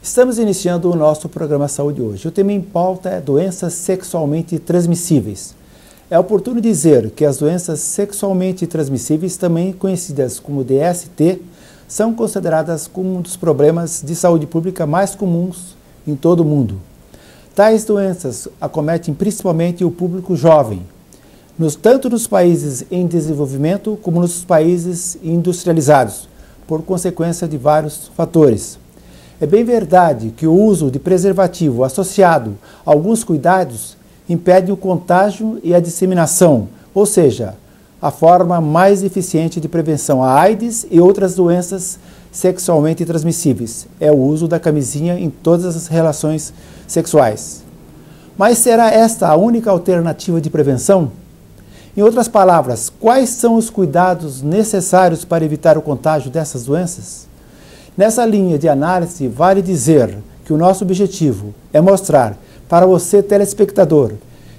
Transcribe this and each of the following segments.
Estamos iniciando o nosso programa Saúde hoje. O tema em pauta é doenças sexualmente transmissíveis. É oportuno dizer que as doenças sexualmente transmissíveis, também conhecidas como DST, são consideradas como um dos problemas de saúde pública mais comuns em todo o mundo. Tais doenças acometem principalmente o público jovem, tanto nos países em desenvolvimento como nos países industrializados, por consequência de vários fatores. É bem verdade que o uso de preservativo associado a alguns cuidados impede o contágio e a disseminação, ou seja, a forma mais eficiente de prevenção à AIDS e outras doenças sexualmente transmissíveis é o uso da camisinha em todas as relações sexuais. Mas será esta a única alternativa de prevenção? Em outras palavras, quais são os cuidados necessários para evitar o contágio dessas doenças? Nessa linha de análise, vale dizer que o nosso objetivo é mostrar para você, telespectador,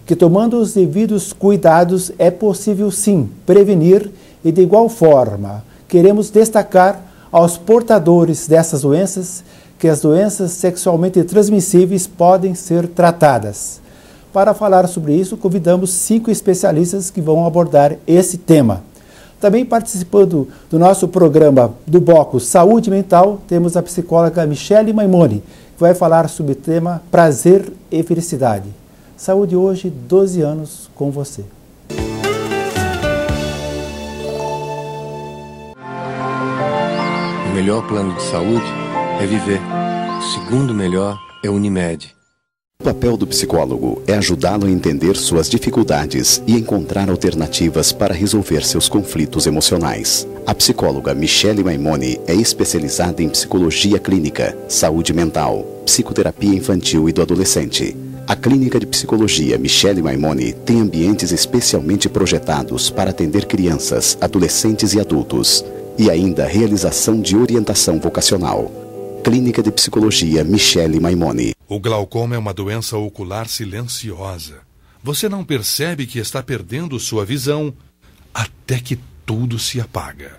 que tomando os devidos cuidados é possível sim prevenir e de igual forma queremos destacar aos portadores dessas doenças que as doenças sexualmente transmissíveis podem ser tratadas. Para falar sobre isso, convidamos 5 especialistas que vão abordar esse tema. Também participando do nosso programa do bloco Saúde Mental, temos a psicóloga Michele Maimoni, que vai falar sobre o tema prazer e felicidade. Saúde hoje, 12 anos com você. O melhor plano de saúde é viver. O segundo melhor é Unimed. O papel do psicólogo é ajudá-lo a entender suas dificuldades e encontrar alternativas para resolver seus conflitos emocionais. A psicóloga Michele Maimoni é especializada em psicologia clínica, saúde mental, psicoterapia infantil e do adolescente. A Clínica de Psicologia Michele Maimoni tem ambientes especialmente projetados para atender crianças, adolescentes e adultos, e ainda realização de orientação vocacional. Clínica de Psicologia Michele Maimoni. O glaucoma é uma doença ocular silenciosa. Você não percebe que está perdendo sua visão até que tudo se apaga.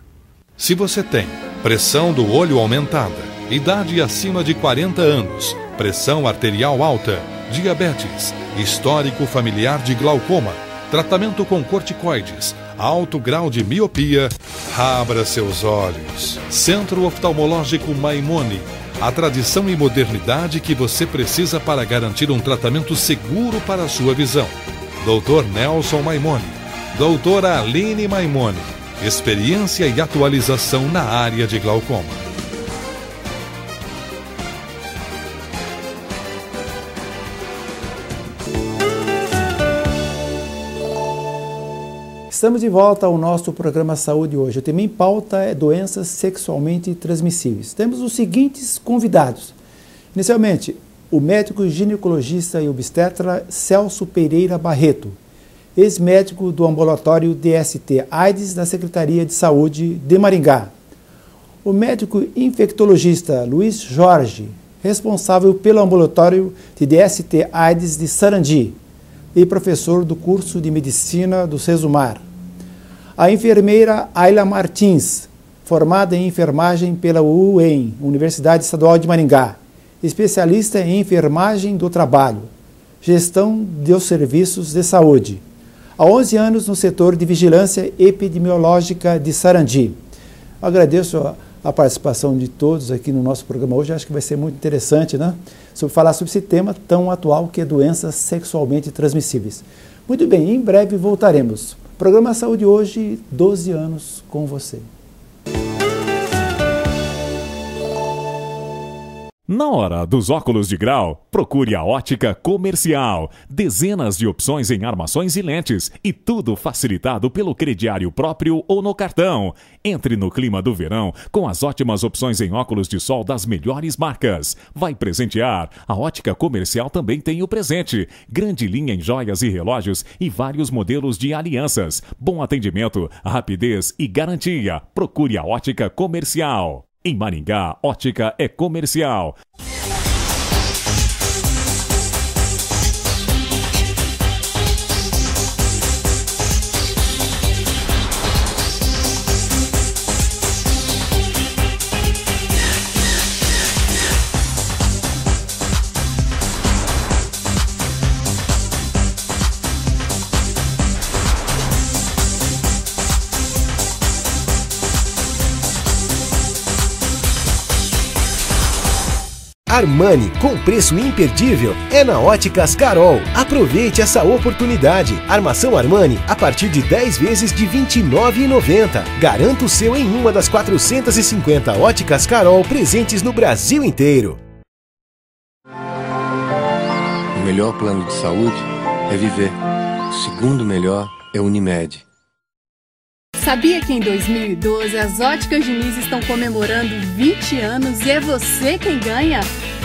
Se você tem pressão do olho aumentada, idade acima de 40 anos, pressão arterial alta, diabetes, histórico familiar de glaucoma, tratamento com corticoides, alto grau de miopia, abra seus olhos. Centro Oftalmológico Maimoni. A tradição e modernidade que você precisa para garantir um tratamento seguro para a sua visão. Dr. Nelson Maimoni. Doutora Aline Maimoni. Experiência e atualização na área de glaucoma. Estamos de volta ao nosso programa Saúde hoje. O tema em pauta é doenças sexualmente transmissíveis. Temos os seguintes convidados. Inicialmente, o médico ginecologista e obstetra Celso Pereira Barreto, ex-médico do ambulatório DST AIDS da Secretaria de Saúde de Maringá. O médico infectologista Luiz Jorge, responsável pelo ambulatório de DST AIDS de Sarandi e professor do curso de medicina do Sesumar. A enfermeira Ayla Martins, formada em enfermagem pela UEM, Universidade Estadual de Maringá, especialista em enfermagem do trabalho, gestão dos serviços de saúde. Há 11 anos no setor de vigilância epidemiológica de Sarandi. Agradeço a participação de todos aqui no nosso programa hoje. Acho que vai ser muito interessante, né? Falar sobre esse tema tão atual que é doenças sexualmente transmissíveis. Muito bem, em breve voltaremos. Programa Saúde hoje, 12 anos com você. Na hora dos óculos de grau, procure a Ótica Comercial. Dezenas de opções em armações e lentes e tudo facilitado pelo crediário próprio ou no cartão. Entre no clima do verão com as ótimas opções em óculos de sol das melhores marcas. Vai presentear? A Ótica Comercial também tem o presente. Grande linha em joias e relógios e vários modelos de alianças. Bom atendimento, rapidez e garantia. Procure a Ótica Comercial. Em Maringá, Ótica é Comercial. Armani, com preço imperdível, é na Óticas Carol. Aproveite essa oportunidade. Armação Armani a partir de 10 vezes de R$ 29,90. Garanta o seu em uma das 450 Óticas Carol presentes no Brasil inteiro. O melhor plano de saúde é viver. O segundo melhor é Unimed. Sabia que em 2012 as Óticas Diniz estão comemorando 20 anos e é você quem ganha?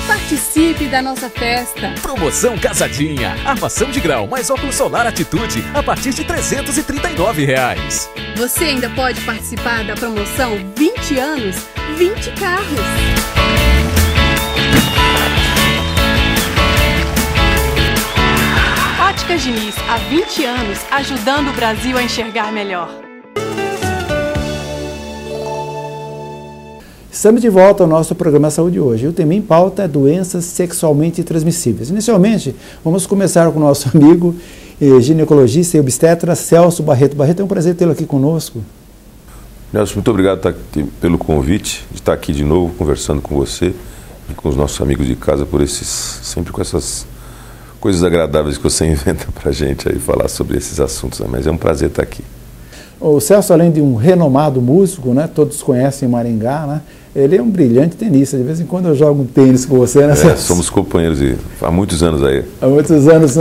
Participe da nossa festa! Promoção Casadinha. Armação de grau mais óculos solar Atitude a partir de R$ 339. Você ainda pode participar da promoção 20 anos, 20 carros! Óticas Diniz, há 20 anos, ajudando o Brasil a enxergar melhor. Estamos de volta ao nosso programa Saúde Hoje. O tema em pauta é doenças sexualmente transmissíveis. Inicialmente, vamos começar com o nosso amigo ginecologista e obstetra Celso Barreto. Barreto, é um prazer tê-lo aqui conosco. Nelson, muito obrigado pelo convite de estar aqui de novo conversando com você e com os nossos amigos de casa sempre com essas coisas agradáveis que você inventa para a gente aí falar sobre esses assuntos, né? Mas é um prazer estar aqui. O Celso, além de um renomado músico, né, todos conhecem Maringá, né, ele é um brilhante tenista. De vez em quando eu jogo um tênis com você, né, Celso? Somos companheiros há muitos anos aí. Há muitos anos.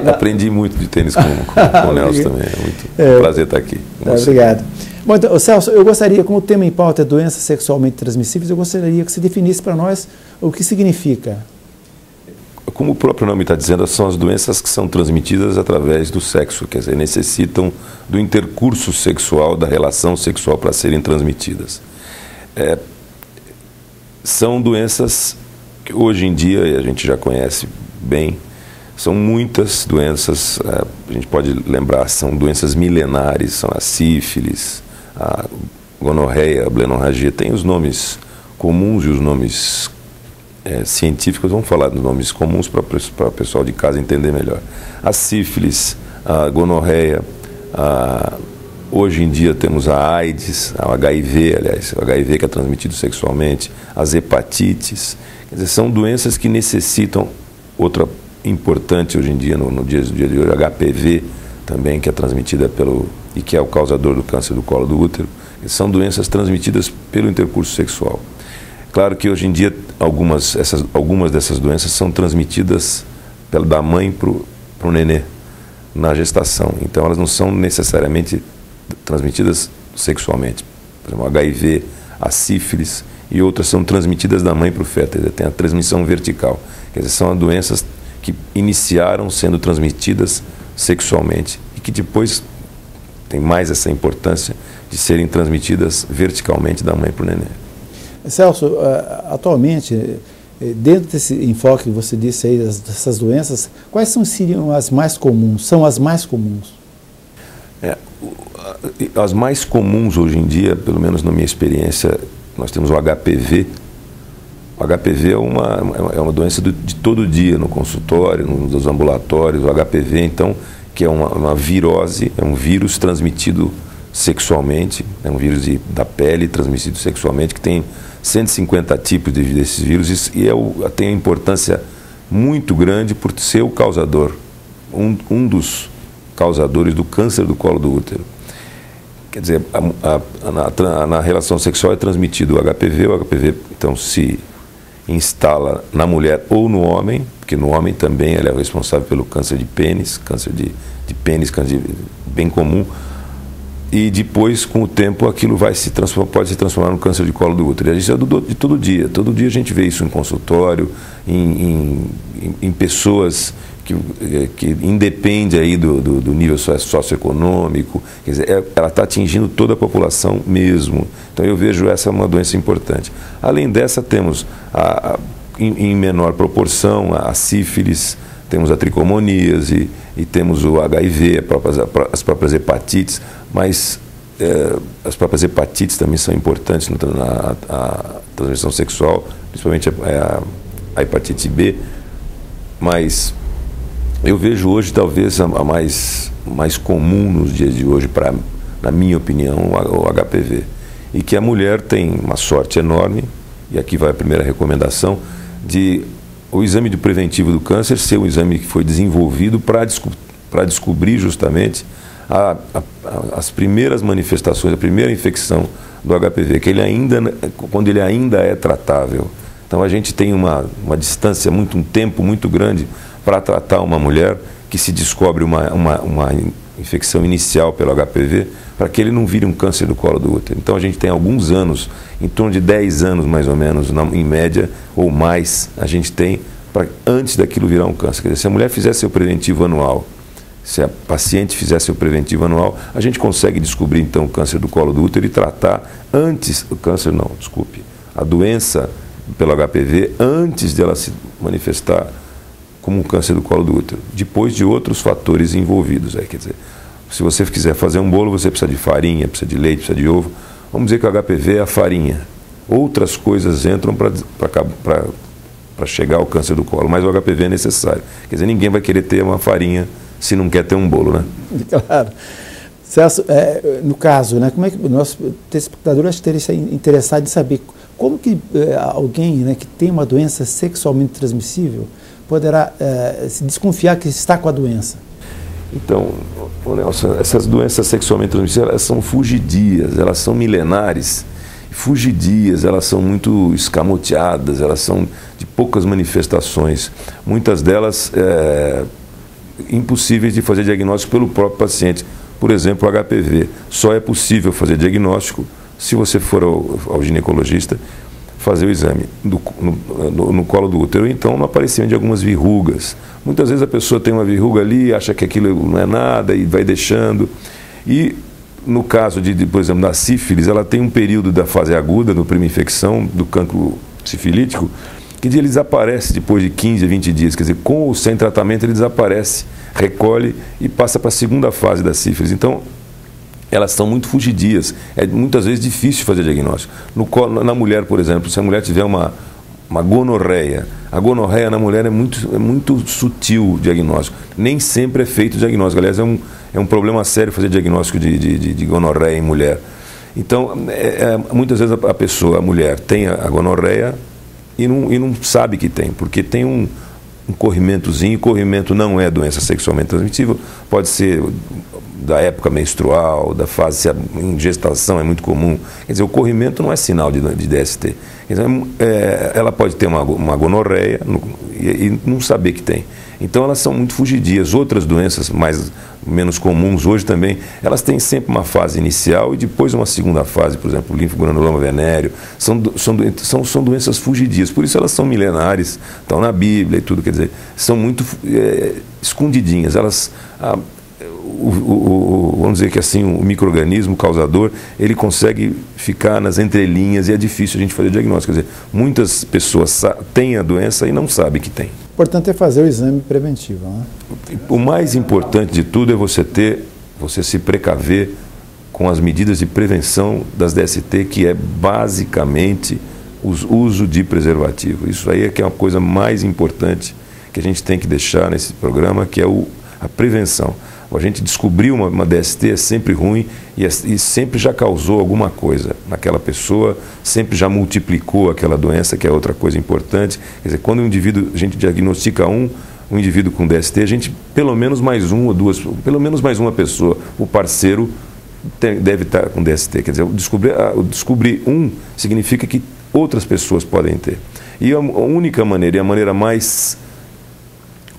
Aprendi muito de tênis com o Nelson também. É muito prazer estar aqui. Obrigado. Bom, então, Celso, eu gostaria, como o tema em pauta é doenças sexualmente transmissíveis, eu gostaria que você definisse para nós o que significa. Como o próprio nome está dizendo, são as doenças que são transmitidas através do sexo, quer dizer, necessitam do intercurso sexual, da relação sexual para serem transmitidas. São doenças que hoje em dia, e a gente já conhece bem, são muitas doenças, a gente pode lembrar, são doenças milenares, são a sífilis, a gonorreia, a blenorragia, tem os nomes comuns e os nomes científicos. Vamos falar dos nomes comuns para o pessoal de casa entender melhor. A sífilis, a gonorreia, hoje em dia temos a AIDS, o HIV, aliás, o HIV que é transmitido sexualmente, as hepatites. Quer dizer, são doenças que necessitam, outra importante hoje em dia, no dia de hoje, HPV também, que é transmitida e que é o causador do câncer do colo do útero. São doenças transmitidas pelo intercurso sexual. Claro que hoje em dia algumas dessas doenças são transmitidas da mãe para o nenê na gestação. Então elas não são necessariamente transmitidas sexualmente. Por exemplo, o HIV, a sífilis e outras são transmitidas da mãe para o feto. Tem a transmissão vertical. Quer dizer, são doenças que iniciaram sendo transmitidas sexualmente e que depois tem mais essa importância de serem transmitidas verticalmente da mãe para o nenê. Celso, atualmente, dentro desse enfoque que você disse aí, dessas doenças, quais seriam as mais comuns? São as mais comuns? As mais comuns hoje em dia, pelo menos na minha experiência, nós temos o HPV. O HPV é uma doença de todo dia, no consultório, nos ambulatórios. O HPV, então, que é uma virose, é um vírus transmitido sexualmente, é um vírus da pele transmitido sexualmente, que tem 150 tipos desses vírus e tem uma importância muito grande por ser o causador, um dos causadores do câncer do colo do útero. Quer dizer, na relação sexual é transmitido o HPV então se instala na mulher ou no homem, porque no homem também ele é o responsável pelo câncer de pênis, câncer bem comum. E depois, com o tempo, aquilo pode se transformar no câncer de colo do útero. E isso é de todo dia. Todo dia a gente vê isso em consultório, em pessoas que independe aí do nível socioeconômico. Quer dizer, ela está atingindo toda a população mesmo. Então eu vejo essa uma doença importante. Além dessa, temos, em menor proporção, a sífilis, temos a tricomoníase e temos o HIV, as próprias hepatites, mas as próprias hepatites também são importantes na transmissão sexual, principalmente a hepatite B, mas eu vejo hoje talvez a mais comum nos dias de hoje, na minha opinião, o HPV. E que a mulher tem uma sorte enorme, e aqui vai a primeira recomendação, de o exame de preventivo do câncer ser um exame que foi desenvolvido para descobrir justamente as primeiras manifestações, a primeira infecção do HPV, quando ele ainda é tratável. Então a gente tem uma distância, um tempo muito grande para tratar uma mulher que se descobre uma infecção inicial pelo HPV, para que ele não vire um câncer do colo do útero. Então a gente tem alguns anos, em torno de 10 anos mais ou menos, em média, ou mais, a gente tem antes daquilo virar um câncer. Quer dizer, se a mulher fizer seu preventivo anual, se a paciente fizer seu preventivo anual, a gente consegue descobrir então o câncer do colo do útero e tratar antes, a doença pelo HPV antes de ela se manifestar como um câncer do colo do útero, depois de outros fatores envolvidos. Quer dizer, se você quiser fazer um bolo, você precisa de farinha, precisa de leite, precisa de ovo. Vamos dizer que o HPV é a farinha. Outras coisas entram para chegar ao câncer do colo, mas o HPV é necessário. Quer dizer, ninguém vai querer ter uma farinha se não quer ter um bolo, né? Claro. Celso, no caso, né, como é que o nosso telespectador acho que teria interessado em saber como que alguém, né, que tem uma doença sexualmente transmissível poderá se desconfiar que está com a doença? Então, Nelson, essas doenças sexualmente transmissíveis, elas são fugidias, elas são milenares, fugidias, elas são muito escamoteadas, elas são de poucas manifestações, muitas delas impossíveis de fazer diagnóstico pelo próprio paciente. Por exemplo, o HPV, só é possível fazer diagnóstico se você for ao ginecologista fazer o exame no colo do útero, então no aparecimento de algumas verrugas. Muitas vezes a pessoa tem uma verruga ali, acha que aquilo não é nada e vai deixando. E no caso por exemplo, da sífilis, ela tem um período da fase aguda, da primeira infecção, do cancro sifilítico, que ele desaparece depois de 15 a 20 dias. Quer dizer, com ou sem tratamento ele desaparece, recolhe e passa para a segunda fase da sífilis. Então, elas são muito fugidias, é muitas vezes difícil fazer diagnóstico. Na mulher, por exemplo, se a mulher tiver uma gonorreia, a gonorreia na mulher é muito sutil o diagnóstico, nem sempre é feito o diagnóstico. Aliás, é um problema sério fazer diagnóstico de gonorreia em mulher. Então, muitas vezes a mulher tem a gonorreia e não sabe que tem, porque tem um corrimentozinho. O corrimento não é doença sexualmente transmissível, pode ser da época menstrual, da fase em gestação, é muito comum. Quer dizer, o corrimento não é sinal de DST. Quer dizer, ela pode ter uma gonorreia e não saber que tem. Então elas são muito fugidias. Outras doenças menos comuns hoje também, elas têm sempre uma fase inicial e depois uma segunda fase, por exemplo, linfogranuloma venéreo. São doenças fugidias, por isso elas são milenares, estão na Bíblia e tudo, quer dizer, são muito escondidinhas. Elas... vamos dizer que assim, o micro-organismo causador, ele consegue ficar nas entrelinhas e é difícil a gente fazer diagnóstico. Quer dizer, muitas pessoas têm a doença e não sabem que tem. O importante é fazer o exame preventivo, né? O mais importante de tudo é você se precaver com as medidas de prevenção das DST, que é basicamente o uso de preservativo. Isso aí é que é uma coisa mais importante que a gente tem que deixar nesse programa, que é a prevenção. A gente descobrir uma DST é sempre ruim e sempre já causou alguma coisa naquela pessoa, sempre já multiplicou aquela doença, que é outra coisa importante. Quer dizer, quando a gente diagnostica um indivíduo com DST, a gente, pelo menos mais uma pessoa, o parceiro deve estar com DST. Quer dizer, descobrir um significa que outras pessoas podem ter. E a única maneira, e a maneira mais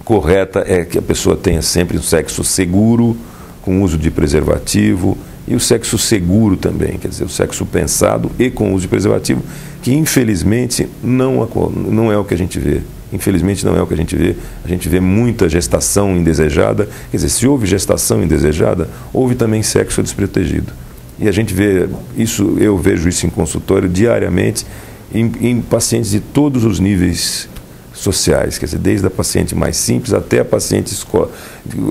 correta é que a pessoa tenha sempre um sexo seguro, com uso de preservativo, e o sexo seguro também, quer dizer, o sexo pensado e com uso de preservativo, que infelizmente não é o que a gente vê. Infelizmente não é o que a gente vê. A gente vê muita gestação indesejada. Quer dizer, se houve gestação indesejada, houve também sexo desprotegido. E a gente vê isso, eu vejo isso em consultório diariamente, em pacientes de todos os níveis sociais, quer dizer, desde a paciente mais simples até a paciente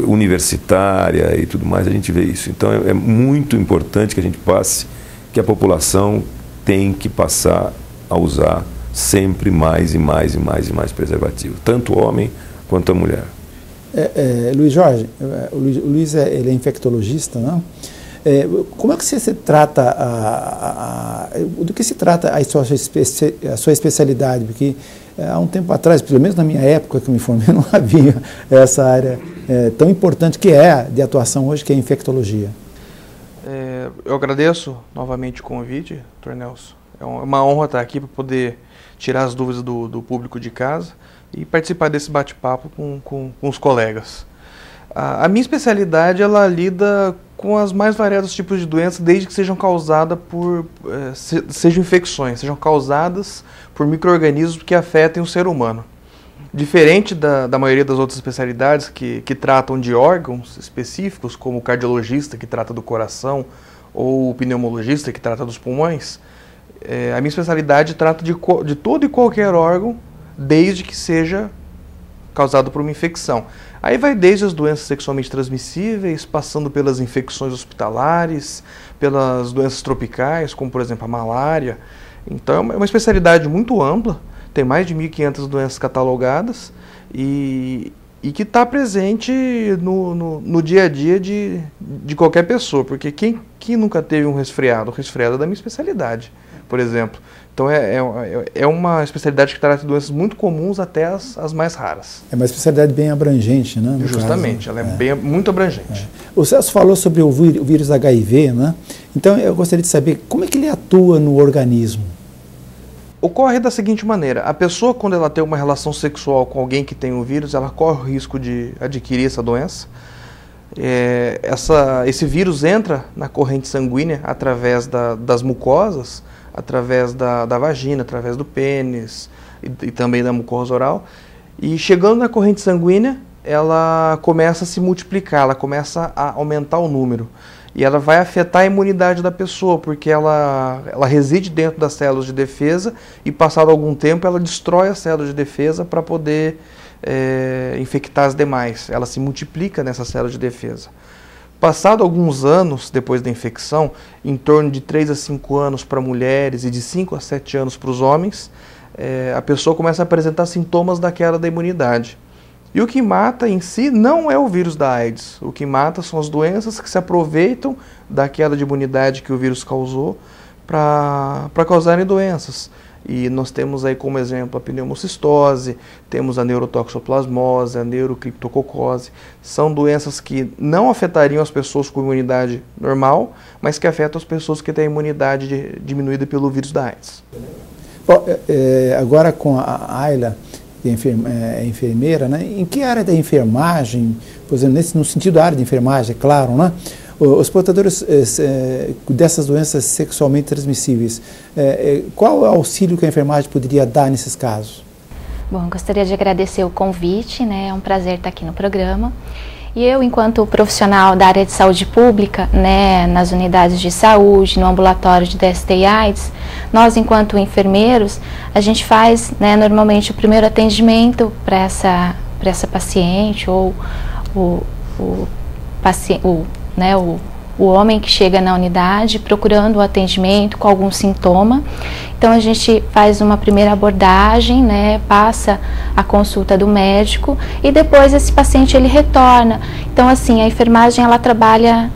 universitária e tudo mais, a gente vê isso. Então é muito importante que a gente passe, que a população tem que passar a usar sempre mais e mais preservativo, tanto o homem quanto a mulher. Luiz Jorge, o Luiz ele é infectologista, né? Como é que você trata do que se trata a sua especialidade? Porque há um tempo atrás, pelo menos na minha época que eu me formei, não havia essa área tão importante que é de atuação hoje, que é a infectologia. Eu agradeço novamente o convite, Dr. Nelson. É uma honra estar aqui para poder tirar as dúvidas do público de casa e participar desse bate-papo com os colegas. A minha especialidade, ela lida com as mais variados tipos de doenças, desde que sejam causadas sejam infecções, sejam causadas por micro-organismos que afetem o ser humano. Diferente da maioria das outras especialidades que tratam de órgãos específicos, como o cardiologista, que trata do coração, ou o pneumologista, que trata dos pulmões, a minha especialidade trata de todo e qualquer órgão, desde que seja causado por uma infecção. Aí vai desde as doenças sexualmente transmissíveis, passando pelas infecções hospitalares, pelas doenças tropicais, como por exemplo a malária. Então é uma especialidade muito ampla, tem mais de 1.500 doenças catalogadas e que está presente no dia a dia de qualquer pessoa, porque quem nunca teve um resfriado? O resfriado é da minha especialidade, por exemplo. Então é uma especialidade que trata de doenças muito comuns até as mais raras. É uma especialidade bem abrangente, né? Justamente, ela é muito abrangente. O Celso falou sobre o vírus HIV, né? Então eu gostaria de saber como é que ele atua no organismo. Ocorre da seguinte maneira: a pessoa, quando ela tem uma relação sexual com alguém que tem o vírus, ela corre o risco de adquirir essa doença. Esse vírus entra na corrente sanguínea através das mucosas, através da vagina, através do pênis e também da mucosa oral. E chegando na corrente sanguínea, ela começa a se multiplicar, ela começa a aumentar o número. E ela vai afetar a imunidade da pessoa, porque ela reside dentro das células de defesa e, passado algum tempo, ela destrói as células de defesa para poder infectar as demais. Ela se multiplica nessas células de defesa. Passado alguns anos depois da infecção, em torno de 3 a 5 anos para mulheres e de 5 a 7 anos para os homens, a pessoa começa a apresentar sintomas da queda da imunidade. E o que mata em si não é o vírus da AIDS. O que mata são as doenças que se aproveitam da queda de imunidade que o vírus causou para causarem doenças. E nós temos aí como exemplo a pneumocistose, temos a neurotoxoplasmose, a neurocriptococose. São doenças que não afetariam as pessoas com imunidade normal, mas que afetam as pessoas que têm a imunidade diminuída pelo vírus da AIDS. Bom, agora com a Ayla, é enfermeira, né? Em que área da enfermagem, por exemplo, no sentido da área de enfermagem, é claro, né? Os portadores dessas doenças sexualmente transmissíveis, qual é o auxílio que a enfermagem poderia dar nesses casos? Bom, gostaria de agradecer o convite, né? É um prazer estar aqui no programa. E eu, enquanto profissional da área de saúde pública, né, nas unidades de saúde, no ambulatório de DST e AIDS, nós, enquanto enfermeiros, a gente faz, né, normalmente o primeiro atendimento para essa paciente ou o homem que chega na unidade procurando o atendimento com algum sintoma. Então a gente faz uma primeira abordagem, né, passa a consulta do médico e depois esse paciente ele retorna. Então assim, a enfermagem ela trabalha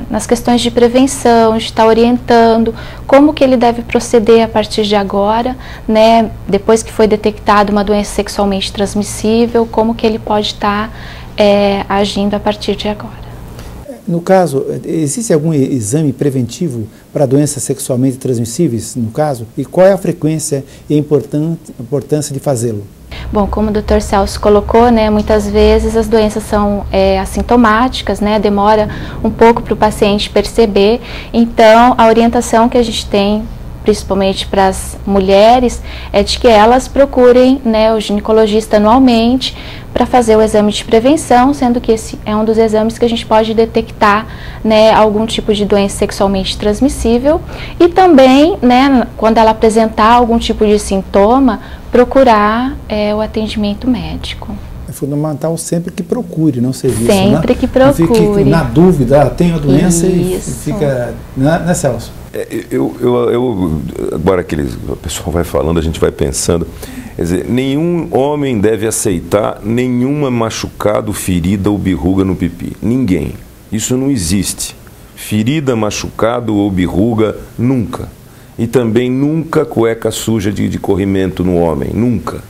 nas questões de prevenção, de estar orientando como que ele deve proceder a partir de agora, né, depois que foi detectada uma doença sexualmente transmissível, como que ele pode estar agindo a partir de agora. No caso, existe algum exame preventivo para doenças sexualmente transmissíveis, no caso? E qual é a frequência e a importância de fazê-lo? Bom, como o Dr. Celso colocou, né, muitas vezes as doenças são assintomáticas, né, demora um pouco para o paciente perceber. Então, a orientação que a gente tem, principalmente para as mulheres, é de que elas procurem, né, o ginecologista anualmente para fazer o exame de prevenção, sendo que esse é um dos exames que a gente pode detectar, né, algum tipo de doença sexualmente transmissível e também, né, quando ela apresentar algum tipo de sintoma, procurar o atendimento médico. É fundamental sempre que procure, não seja isso, sempre, né? Que procure. Não fique na dúvida, tenho a doença e fica, né, Celso? Agora o pessoal vai falando, a gente vai pensando, quer dizer, nenhum homem deve aceitar nenhuma machucado, ferida ou berruga no pipi. Ninguém. Isso não existe. Ferida, machucado ou berruga, nunca. E também nunca cueca suja de corrimento no homem, nunca.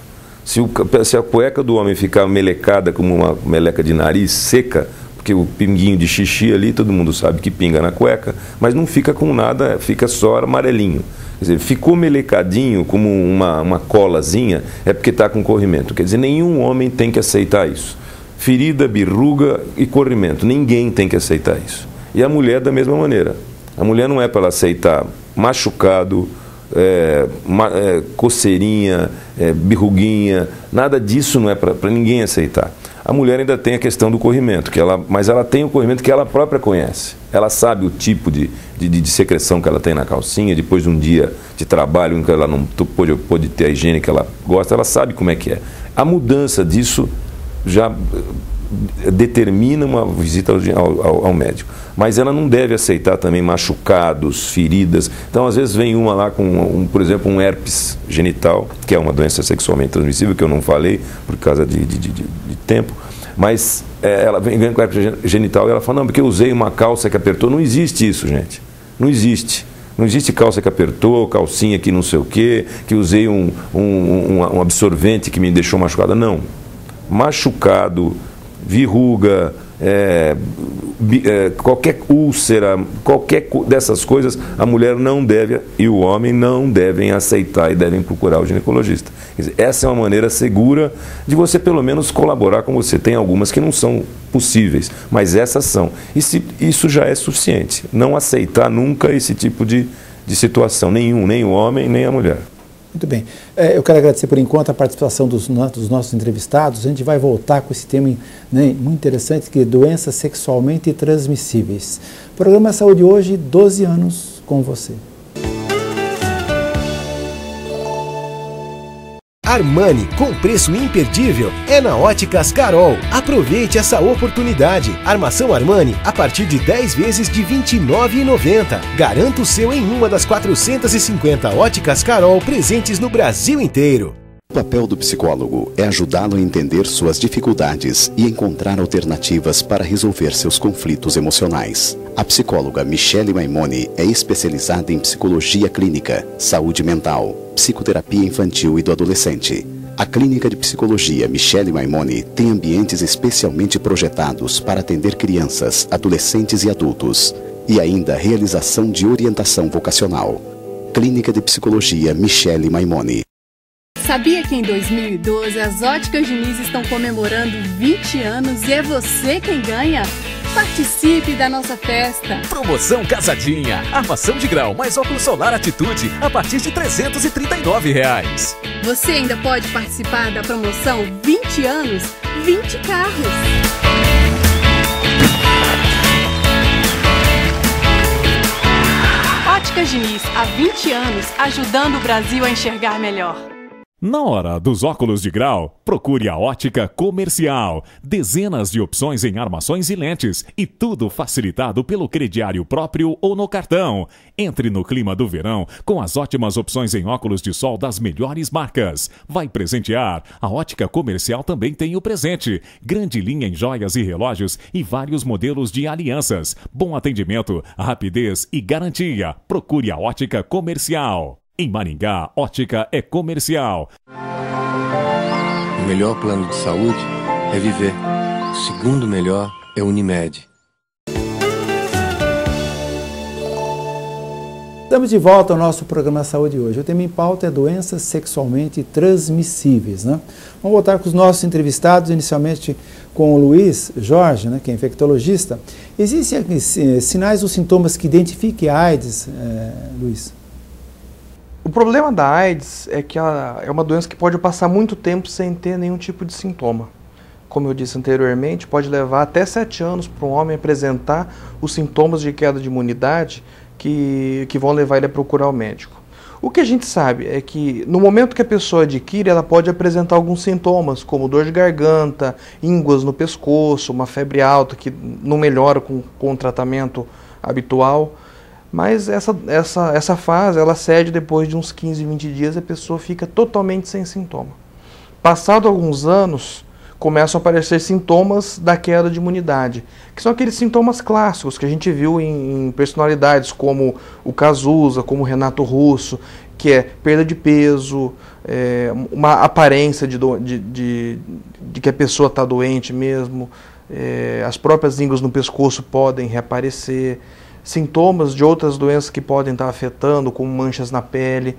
Se a cueca do homem ficar melecada como uma meleca de nariz, seca, porque o pinguinho de xixi ali, todo mundo sabe que pinga na cueca, mas não fica com nada, fica só amarelinho. Quer dizer, ficou melecadinho como uma colazinha, é porque está com corrimento. Quer dizer, nenhum homem tem que aceitar isso. Ferida, birruga e corrimento, ninguém tem que aceitar isso. E a mulher da mesma maneira. A mulher não é para ela aceitar machucado, coceirinha, birruguinha, nada disso não é para ninguém aceitar. A mulher ainda tem a questão do corrimento, mas ela tem o corrimento que ela própria conhece. Ela sabe o tipo de secreção que ela tem na calcinha, depois de um dia de trabalho em que ela não pôde ter a higiene que ela gosta, ela sabe como é que é. A mudança disso já determina uma visita ao médico. Mas ela não deve aceitar também machucados, feridas. Então, às vezes, vem uma lá com, por exemplo, um herpes genital, que é uma doença sexualmente transmissível, que eu não falei por causa de tempo. Mas ela vem com herpes genital e ela fala, não, porque eu usei uma calça que apertou. Não existe isso, gente. Não existe. Não existe calça que apertou, calcinha que não sei o quê, que usei um absorvente que me deixou machucada. Não. Machucado, verruga, qualquer úlcera, qualquer dessas coisas, a mulher não deve e o homem não devem aceitar e devem procurar o ginecologista. Quer dizer, essa é uma maneira segura de você pelo menos colaborar com você. Tem algumas que não são possíveis, mas essas são. Isso já é suficiente. Não aceitar nunca esse tipo de situação, nem o homem, nem a mulher. Muito bem. Eu quero agradecer por enquanto a participação dos nossos entrevistados. A gente vai voltar com esse tema, né, muito interessante, que é doenças sexualmente transmissíveis. Programa Saúde hoje, 12 anos com você. Armani, com preço imperdível, é na Óticas Carol. Aproveite essa oportunidade. Armação Armani a partir de 10 vezes de R$ 29,90. Garanta o seu em uma das 450 Óticas Carol presentes no Brasil inteiro. O papel do psicólogo é ajudá-lo a entender suas dificuldades e encontrar alternativas para resolver seus conflitos emocionais. A psicóloga Michele Maimoni é especializada em psicologia clínica, saúde mental, psicoterapia infantil e do adolescente. A Clínica de Psicologia Michele Maimoni tem ambientes especialmente projetados para atender crianças, adolescentes e adultos, e ainda realização de orientação vocacional. Clínica de Psicologia Michele Maimoni. Sabia que em 2012 as Óticas Diniz estão comemorando 20 anos e é você quem ganha? Participe da nossa festa. Promoção Casadinha. Armação de grau mais óculos solar Atitude a partir de R$ 339. Você ainda pode participar da promoção 20 anos, 20 carros. Óticas Diniz, há 20 anos, ajudando o Brasil a enxergar melhor. Na hora dos óculos de grau, procure a Ótica Comercial. Dezenas de opções em armações e lentes e tudo facilitado pelo crediário próprio ou no cartão. Entre no clima do verão com as ótimas opções em óculos de sol das melhores marcas. Vai presentear? A Ótica Comercial também tem o presente. Grande linha em joias e relógios e vários modelos de alianças. Bom atendimento, rapidez e garantia. Procure a Ótica Comercial. Em Maringá, ótica é comercial. O melhor plano de saúde é viver. O segundo melhor é Unimed. Estamos de volta ao nosso programa Saúde hoje. O tema em pauta é doenças sexualmente transmissíveis, né? Vamos voltar com os nossos entrevistados, inicialmente com o Luiz Jorge, né, que é infectologista. Existem sinais ou sintomas que identifiquem a AIDS, Luiz? O problema da AIDS é que ela é uma doença que pode passar muito tempo sem ter nenhum tipo de sintoma. Como eu disse anteriormente, pode levar até 7 anos para um homem apresentar os sintomas de queda de imunidade que vão levar ele a procurar o médico. O que a gente sabe é que no momento que a pessoa adquire, ela pode apresentar alguns sintomas, como dor de garganta, ínguas no pescoço, uma febre alta que não melhora com o tratamento habitual. Mas essa fase, ela cede depois de uns 15, 20 dias, a pessoa fica totalmente sem sintoma. Passado alguns anos, começam a aparecer sintomas da queda de imunidade, que são aqueles sintomas clássicos que a gente viu em personalidades como o Cazuza, como o Renato Russo, que é perda de peso, uma aparência de que a pessoa está doente mesmo, as próprias línguas no pescoço podem reaparecer, sintomas de outras doenças que podem estar afetando, como manchas na pele.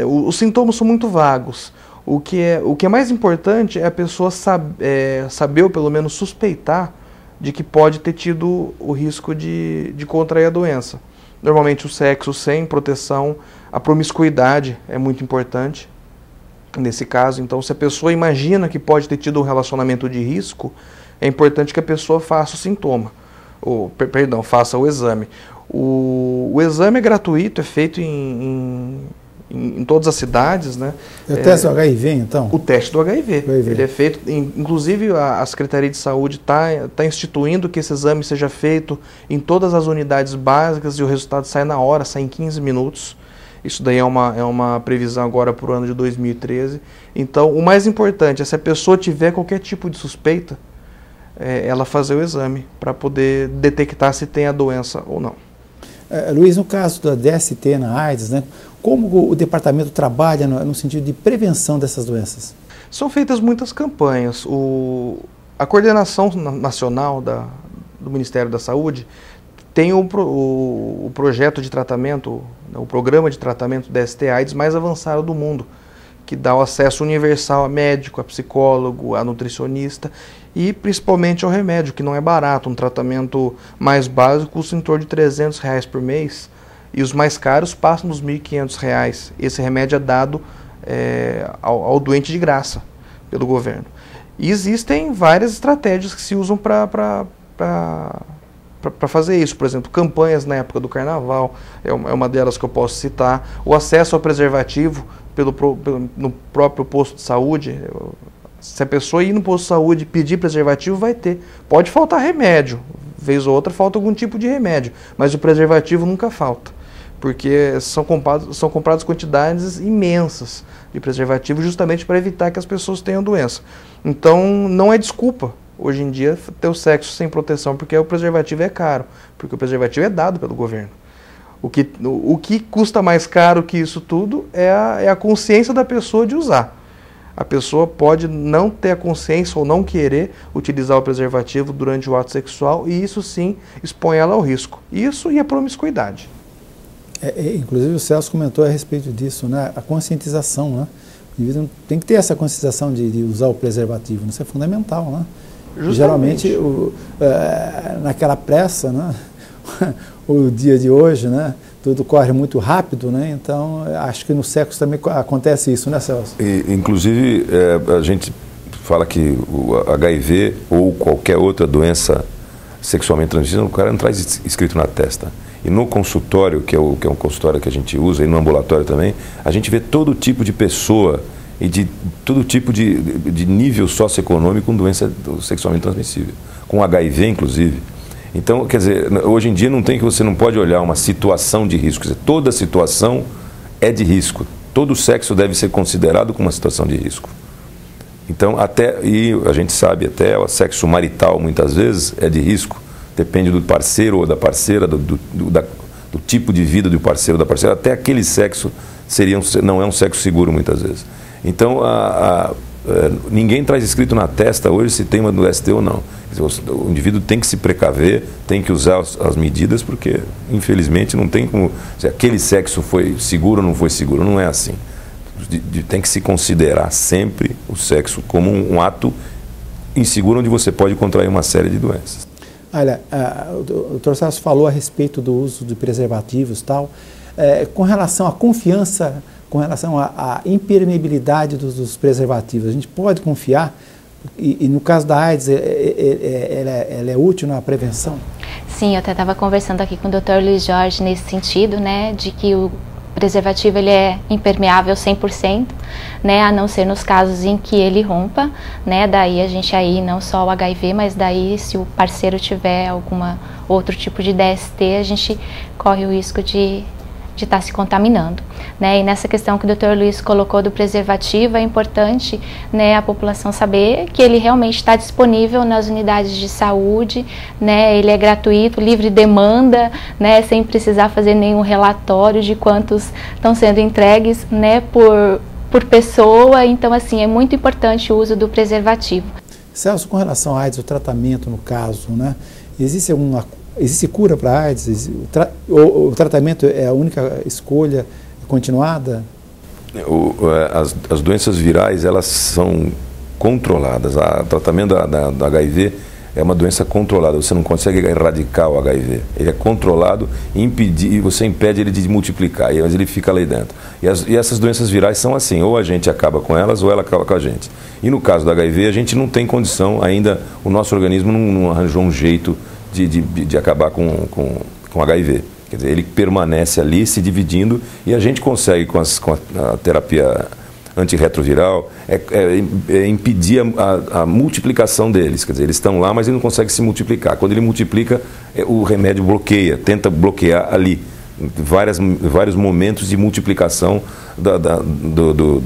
Os sintomas são muito vagos. O que é mais importante é a pessoa saber, ou pelo menos suspeitar, de que pode ter tido o risco de contrair a doença. Normalmente o sexo sem proteção, a promiscuidade é muito importante nesse caso. Então, se a pessoa imagina que pode ter tido um relacionamento de risco, é importante que a pessoa faça o sintoma, faça o exame. O exame é gratuito, é feito em todas as cidades, né? É o teste do HIV, então? O teste do HIV. Ele é feito, inclusive a Secretaria de Saúde está instituindo que esse exame seja feito em todas as unidades básicas e o resultado sai na hora, sai em 15 minutos. Isso daí é uma previsão agora para o ano de 2013. Então, o mais importante é, se a pessoa tiver qualquer tipo de suspeita, ela fazer o exame para poder detectar se tem a doença ou não. Luiz, no caso da DST na AIDS, né, como o departamento trabalha no sentido de prevenção dessas doenças? São feitas muitas campanhas. A coordenação nacional do Ministério da Saúde tem o projeto de tratamento, o programa de tratamento DST-AIDS mais avançado do mundo, que dá o acesso universal a médico, a psicólogo, a nutricionista e principalmente ao remédio, que não é barato. Um tratamento mais básico custa em torno de R$300 por mês e os mais caros passam dos R$1.500. Esse remédio é dado ao doente de graça pelo governo. E existem várias estratégias que se usam para fazer isso. Por exemplo, campanhas na época do carnaval é uma delas que eu posso citar. O acesso ao preservativo no próprio posto de saúde. Se a pessoa ir no posto de saúde e pedir preservativo, vai ter. Pode faltar remédio, vez ou outra falta algum tipo de remédio, mas o preservativo nunca falta, porque são compradas quantidades imensas de preservativo justamente para evitar que as pessoas tenham doença. Então não é desculpa hoje em dia ter o sexo sem proteção, porque o preservativo é caro, porque o preservativo é dado pelo governo. O que custa mais caro que isso tudo é a consciência da pessoa de usar. A pessoa pode não ter a consciência ou não querer utilizar o preservativo durante o ato sexual e isso sim expõe ela ao risco. Isso e a promiscuidade. Inclusive o Celso comentou a respeito disso, né? A conscientização, né? O indivíduo tem que ter essa conscientização de usar o preservativo, isso é fundamental, né? Justamente. Geralmente, naquela pressa, né? O dia de hoje, né? Tudo corre muito rápido, né? Então, acho que no sexo também acontece isso, né, Celso? Inclusive, a gente fala que o HIV ou qualquer outra doença sexualmente transmissível, o cara não traz escrito na testa. E no consultório, que é um consultório que a gente usa, e no ambulatório também, a gente vê todo tipo de pessoa e de todo tipo de nível socioeconômico com doença sexualmente transmissível, com HIV, inclusive. Então, quer dizer, hoje em dia você não pode olhar uma situação de risco. Quer dizer, toda situação é de risco. Todo sexo deve ser considerado como uma situação de risco. Então, e a gente sabe, até o sexo marital muitas vezes é de risco. Depende do parceiro ou da parceira, do tipo de vida do parceiro ou da parceira. Até aquele sexo não é um sexo seguro muitas vezes. Então, ninguém traz escrito na testa hoje se tem uma do ST ou não. O indivíduo tem que se precaver, tem que usar as medidas, porque, infelizmente, não tem como... Se aquele sexo foi seguro ou não foi seguro, não é assim. Tem que se considerar sempre o sexo como um ato inseguro, onde você pode contrair uma série de doenças. Olha, o Dr. Celso falou a respeito do uso de preservativos e tal. Com relação à confiança, com relação à impermeabilidade dos preservativos, a gente pode confiar? E no caso da AIDS, ela é útil na prevenção? Sim, eu até estava conversando aqui com o Dr. Luiz Jorge nesse sentido, né, de que o preservativo ele é impermeável 100%, né, a não ser nos casos em que ele rompa, né, daí a gente aí não só o HIV, mas daí se o parceiro tiver outro tipo de DST, a gente corre o risco de estar se contaminando, né? E nessa questão que o Dr. Luiz colocou do preservativo, é importante, né, a população saber que ele realmente está disponível nas unidades de saúde, né? Ele é gratuito, livre demanda, né, sem precisar fazer nenhum relatório de quantos estão sendo entregues, né, por pessoa. Então, assim, é muito importante o uso do preservativo. Celso, com relação à AIDS, o tratamento no caso, né? Existe cura para a AIDS? O tratamento é a única escolha continuada? As doenças virais, elas são controladas. O tratamento da HIV é uma doença controlada. Você não consegue erradicar o HIV. Ele é controlado e você impede ele de multiplicar, mas ele fica lá dentro. E essas doenças virais são assim, ou a gente acaba com elas ou ela acaba com a gente. E no caso do HIV, a gente não tem condição ainda, o nosso organismo não arranjou um jeito de acabar com o HIV. Quer dizer, ele permanece ali se dividindo e a gente consegue com a terapia antirretroviral impedir a multiplicação deles. Quer dizer, eles estão lá, mas ele não consegue se multiplicar. Quando ele multiplica, o remédio tenta bloquear ali vários momentos de multiplicação do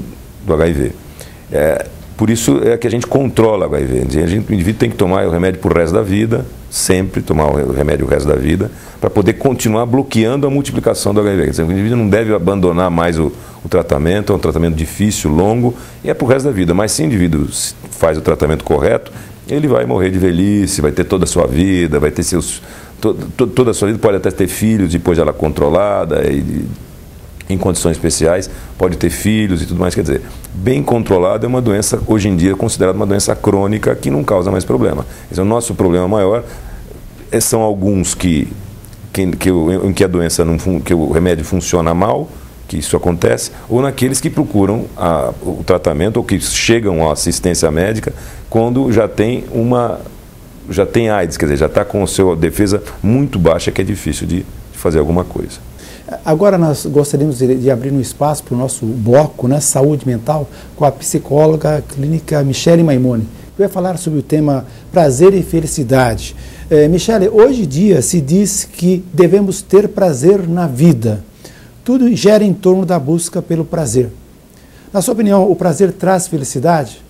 HIV. Por isso é que a gente controla o HIV. O indivíduo tem que tomar o remédio por resto da vida, sempre tomar o remédio o resto da vida, para poder continuar bloqueando a multiplicação do HIV. Quer dizer, o indivíduo não deve abandonar mais o tratamento, é um tratamento difícil, longo, e é para o resto da vida. Mas se o indivíduo faz o tratamento correto, ele vai morrer de velhice, vai ter toda a sua vida, vai ter toda a sua vida, pode até ter filhos depois ela controlada, em condições especiais, pode ter filhos e tudo mais. Quer dizer, bem controlado é uma doença, hoje em dia, considerada uma doença crônica que não causa mais problema. Esse é o nosso problema maior. São alguns em que a doença que o remédio funciona mal, que isso acontece, ou naqueles que procuram o tratamento ou que chegam à assistência médica quando já tem AIDS, quer dizer, já está com a sua defesa muito baixa, que é difícil de fazer alguma coisa. Agora nós gostaríamos de abrir um espaço para o nosso bloco, né, saúde mental, com a psicóloga clínica Michele Maimone, que vai falar sobre o tema prazer e felicidade. Michele, hoje em dia se diz que devemos ter prazer na vida. Tudo gira em torno da busca pelo prazer. Na sua opinião, o prazer traz felicidade?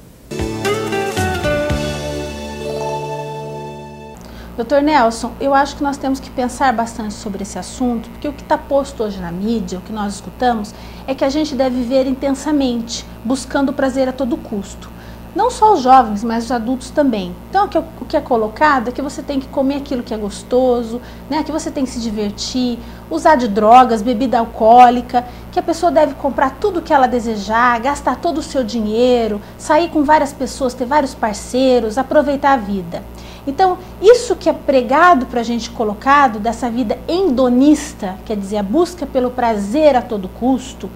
Dr. Nelson, eu acho que nós temos que pensar bastante sobre esse assunto, porque o que está posto hoje na mídia, o que nós escutamos, é que a gente deve viver intensamente, buscando o prazer a todo custo. Não só os jovens, mas os adultos também. Então, o que é colocado é que você tem que comer aquilo que é gostoso, né? Que você tem que se divertir, usar de drogas, bebida alcoólica, que a pessoa deve comprar tudo o que ela desejar, gastar todo o seu dinheiro, sair com várias pessoas, ter vários parceiros, aproveitar a vida. Então, isso que é pregado para a gente colocado, dessa vida hedonista, quer dizer, a busca pelo prazer a todo custo,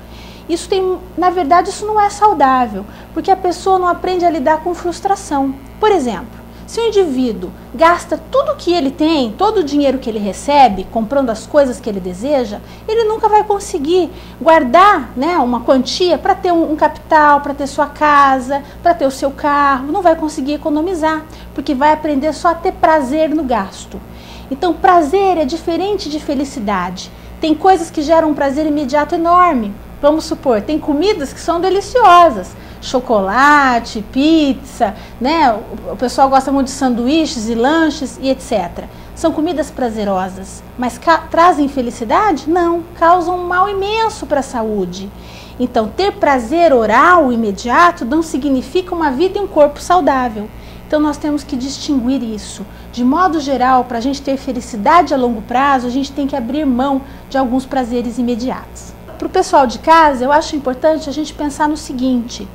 na verdade, isso não é saudável, porque a pessoa não aprende a lidar com frustração. Por exemplo, se o indivíduo gasta tudo que ele tem, todo o dinheiro que ele recebe, comprando as coisas que ele deseja, ele nunca vai conseguir guardar, né, uma quantia para ter um capital, para ter sua casa, para ter o seu carro, não vai conseguir economizar, porque vai aprender só a ter prazer no gasto. Então, prazer é diferente de felicidade. Tem coisas que geram um prazer imediato enorme. Vamos supor, tem comidas que são deliciosas, chocolate, pizza, né? O pessoal gosta muito de sanduíches e lanches e etc. São comidas prazerosas, mas trazem felicidade? Não, causam um mal imenso para a saúde. Então, ter prazer oral imediato não significa uma vida e um corpo saudável. Então, nós temos que distinguir isso. De modo geral, para a gente ter felicidade a longo prazo, a gente tem que abrir mão de alguns prazeres imediatos. Para o pessoal de casa, eu acho importante a gente pensar no seguinte,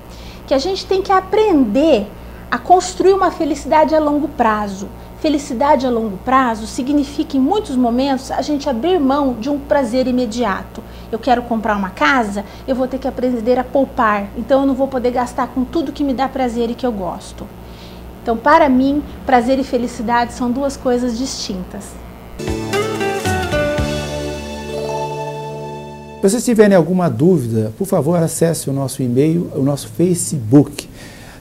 que a gente tem que aprender a construir uma felicidade a longo prazo. Felicidade a longo prazo significa, em muitos momentos, a gente abrir mão de um prazer imediato. Eu quero comprar uma casa, eu vou ter que aprender a poupar, então eu não vou poder gastar com tudo que me dá prazer e que eu gosto. Então, para mim, prazer e felicidade são duas coisas distintas. Se vocês tiverem alguma dúvida, por favor, acesse o nosso e-mail, o nosso Facebook.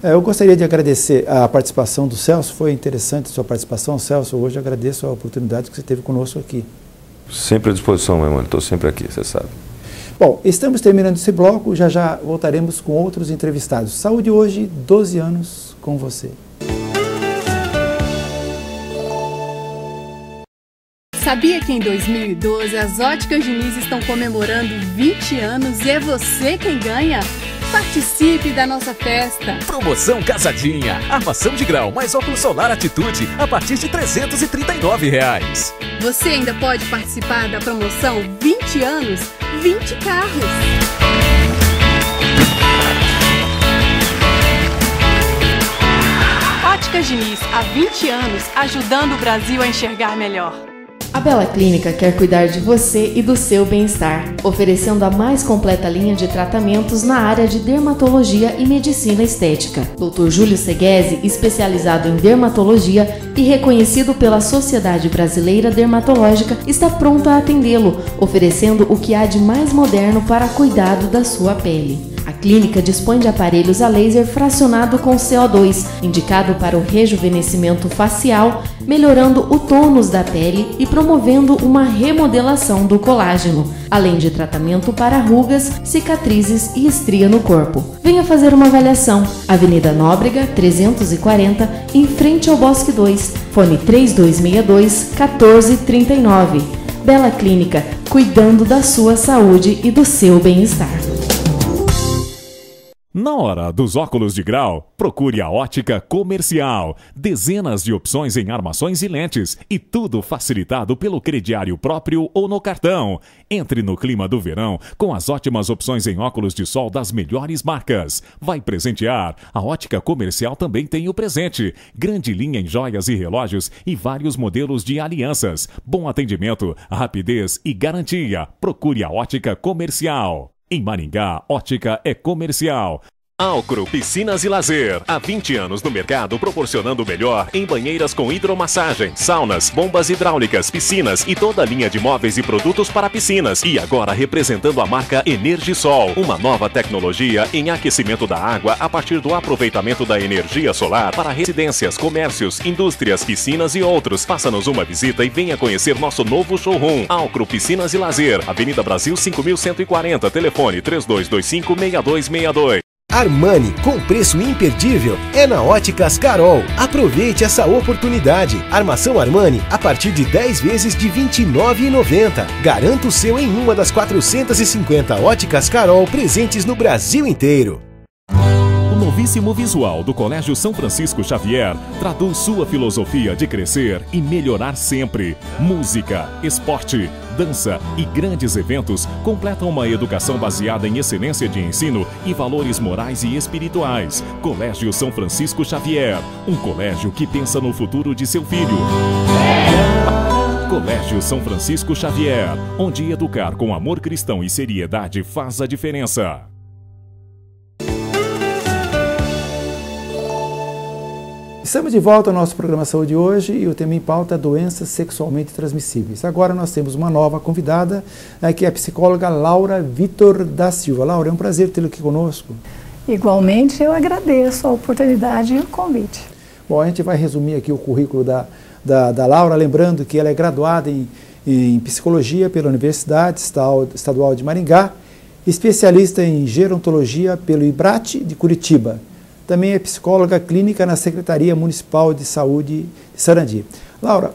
Eu gostaria de agradecer a participação do Celso, foi interessante a sua participação, Celso. Hoje agradeço a oportunidade que você teve conosco aqui. Sempre à disposição, meu irmão. Estou sempre aqui, você sabe. Bom, estamos terminando esse bloco, já já voltaremos com outros entrevistados. Saúde hoje, 12 anos com você. Sabia que em 2012 as Óticas Diniz estão comemorando 20 anos e é você quem ganha? Participe da nossa festa. Promoção Casadinha. Armação de grau mais óculos solar Atitude a partir de R$ 339. Você ainda pode participar da promoção 20 anos, 20 carros. Óticas Diniz, há 20 anos, ajudando o Brasil a enxergar melhor. A Bela Clínica quer cuidar de você e do seu bem-estar, oferecendo a mais completa linha de tratamentos na área de dermatologia e medicina estética. Dr. Júlio Seguesi, especializado em dermatologia e reconhecido pela Sociedade Brasileira Dermatológica, está pronto a atendê-lo, oferecendo o que há de mais moderno para cuidado da sua pele. A clínica dispõe de aparelhos a laser fracionado com CO2, indicado para o rejuvenescimento facial, melhorando o tônus da pele e promovendo uma remodelação do colágeno, além de tratamento para rugas, cicatrizes e estria no corpo. Venha fazer uma avaliação. Avenida Nóbrega, 340, em frente ao Bosque 2. Fone 3262-1439. Bela Clínica, cuidando da sua saúde e do seu bem-estar. Na hora dos óculos de grau, procure a Ótica Comercial. Dezenas de opções em armações e lentes e tudo facilitado pelo crediário próprio ou no cartão. Entre no clima do verão com as ótimas opções em óculos de sol das melhores marcas. Vai presentear? A Ótica Comercial também tem o presente. Grande linha em joias e relógios e vários modelos de alianças. Bom atendimento, rapidez e garantia. Procure a Ótica Comercial. Em Maringá, ótica é comercial. Alcro Piscinas e Lazer. Há 20 anos no mercado, proporcionando o melhor em banheiras com hidromassagem, saunas, bombas hidráulicas, piscinas e toda a linha de móveis e produtos para piscinas. E agora representando a marca Energisol, uma nova tecnologia em aquecimento da água a partir do aproveitamento da energia solar para residências, comércios, indústrias, piscinas e outros. Faça-nos uma visita e venha conhecer nosso novo showroom. Alcro Piscinas e Lazer, Avenida Brasil 5140, telefone 3225-6262. Armani, com preço imperdível, é na Óticas Carol. Aproveite essa oportunidade. Armação Armani a partir de 10 vezes de R$ 29,90. Garanta o seu em uma das 450 Óticas Carol presentes no Brasil inteiro. O novíssimo visual do Colégio São Francisco Xavier traduz sua filosofia de crescer e melhorar sempre. Música, esporte, dança e grandes eventos completam uma educação baseada em excelência de ensino e valores morais e espirituais. Colégio São Francisco Xavier, um colégio que pensa no futuro de seu filho. Colégio São Francisco Xavier, onde educar com amor cristão e seriedade faz a diferença. Estamos de volta ao nosso programa Saúde hoje e o tema em pauta é doenças sexualmente transmissíveis. Agora nós temos uma nova convidada, que é a psicóloga Laura Vitor da Silva. Laura, é um prazer tê-la aqui conosco. Igualmente, eu agradeço a oportunidade e o convite. Bom, a gente vai resumir aqui o currículo da Laura, lembrando que ela é graduada em psicologia pela Universidade Estadual de Maringá, especialista em gerontologia pelo IBRAT de Curitiba. Também é psicóloga clínica na Secretaria Municipal de Saúde de Sarandi. Laura,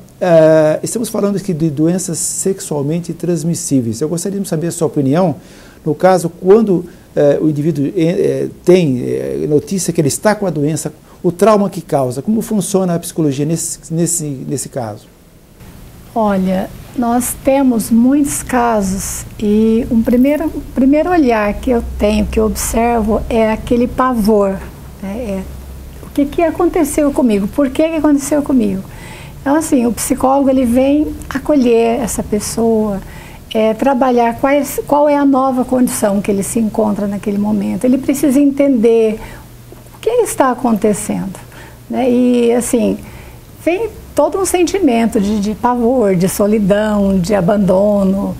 estamos falando aqui de doenças sexualmente transmissíveis. Eu gostaria de saber a sua opinião, no caso, quando o indivíduo tem notícia que ele está com a doença, o trauma que causa, como funciona a psicologia nesse caso? Olha, nós temos muitos casos e um primeiro olhar que eu tenho, que eu observo, é aquele pavor. O que aconteceu comigo? Por que aconteceu comigo? Então, assim, o psicólogo ele vem acolher essa pessoa, trabalhar qual é a nova condição que ele se encontra naquele momento. Ele precisa entender o que está acontecendo, né? E, assim, vem todo um sentimento de pavor, de solidão, de abandono,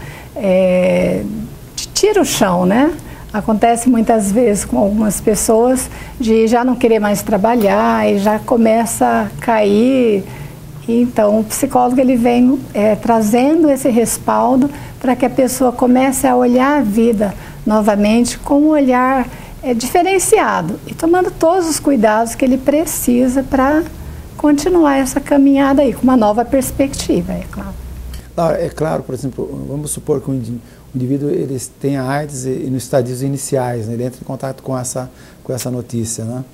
de tira o chão, né? Acontece muitas vezes com algumas pessoas de já não querer mais trabalhar e já começa a cair Então, o psicólogo ele vem trazendo esse respaldo para que a pessoa comece a olhar a vida novamente com um olhar diferenciado e tomando todos os cuidados que ele precisa para continuar essa caminhada aí, com uma nova perspectiva, é claro. É claro, por exemplo, vamos supor que o indivíduo ele tem a AIDS e nos estadios iniciais, né, ele entra em contato com essa notícia, né?